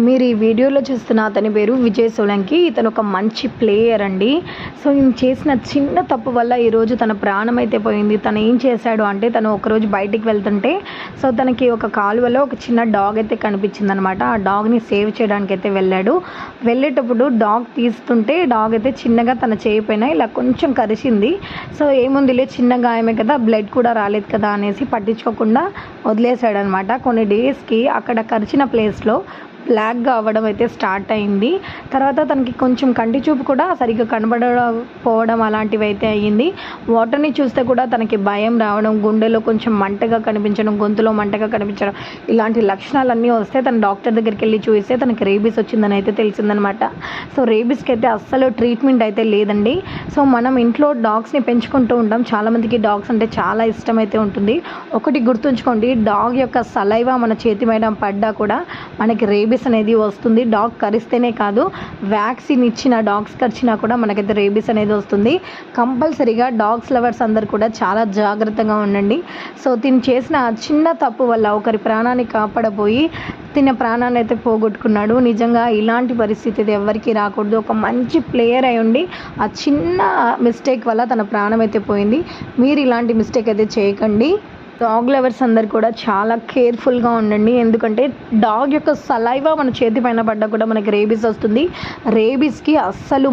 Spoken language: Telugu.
మీరు ఈ వీడియోలో చూస్తున్న అతని పేరు విజయ్ సోలంకి. ఇతను ఒక మంచి ప్లేయర్ అండి. సో ఈయన చేసిన చిన్న తప్పు వల్ల ఈరోజు తన ప్రాణం అయితే పోయింది. తను ఏం చేశాడు అంటే, తను ఒకరోజు బయటికి వెళ్తుంటే సో తనకి ఒక కాలువలో ఒక చిన్న డాగ్ అయితే కనిపించిందనమాట. ఆ డాగ్ని సేవ్ చేయడానికి అయితే వెళ్ళాడు. వెళ్ళేటప్పుడు డాగ్ తీస్తుంటే డాగ్ అయితే చిన్నగా తన చేయి పైన ఇలా కొంచెం కరిచింది. సో ఏముందిలే, చిన్న గాయమే కదా, బ్లడ్ కూడా రాలేదు కదా అనేసి పట్టించుకోకుండా వదిలేశాడనమాట. కొన్ని డేస్కి అక్కడ కరిచిన ప్లేస్లో బ్లాక్గా అవ్వడం అయితే స్టార్ట్ అయింది. తర్వాత తనకి కొంచెం కంటి చూపు కూడా సరిగ్గా కనబడకపోవడం అలాంటివి అయితే అయ్యింది. వాటర్ని చూస్తే కూడా తనకి భయం రావడం, గుండెలో కొంచెం మంటగా కనిపించడం, గొంతులో మంటగా కనిపించడం, ఇలాంటి లక్షణాలన్నీ వస్తే తన డాక్టర్ దగ్గరికి వెళ్ళి చూస్తే తనకి రేబీస్ వచ్చిందని అయితే తెలిసిందనమాట. సో రేబీస్కి అయితే అస్సలు ట్రీట్మెంట్ అయితే లేదండి. సో మనం ఇంట్లో డాగ్స్ని పెంచుకుంటూ ఉంటాం. చాలామందికి డాగ్స్ అంటే చాలా ఇష్టం అయితే ఉంటుంది. ఒకటి గుర్తుంచుకోండి, డాగ్ యొక్క సలైవా మన చేతి మీద పడ్డా కూడా మనకి రేబీస్ అనేది వస్తుంది. డాగ్ కరిస్తేనే కాదు, వ్యాక్సిన్ ఇచ్చిన డాగ్స్ కరిచినా కూడా మనకైతే రేబీస్ అనేది వస్తుంది. కంపల్సరీగా డాగ్స్ లవర్స్ అందరు కూడా చాలా జాగ్రత్తగా ఉండండి. సో తిని చేసిన చిన్న తప్పు వల్ల ఒకరి ప్రాణాన్ని కాపాడబోయి తిన ప్రాణాన్ని అయితే పోగొట్టుకున్నాడు. నిజంగా ఇలాంటి పరిస్థితి అయితే ఎవరికి రాకూడదు. ఒక మంచి ప్లేయర్ అయి ఉండి ఆ చిన్న మిస్టేక్ వల్ల తన ప్రాణం అయితే పోయింది. మీరు ఇలాంటి మిస్టేక్ అయితే చేయకండి. డాగ్ లవర్స్ అందరు కూడా చాలా కేర్ఫుల్గా ఉండండి. ఎందుకంటే డాగ్ యొక్క సలైవా మన చేతి పైన పడ్డా కూడా మనకి రేబీస్ వస్తుంది. రేబీస్కి అస్సలు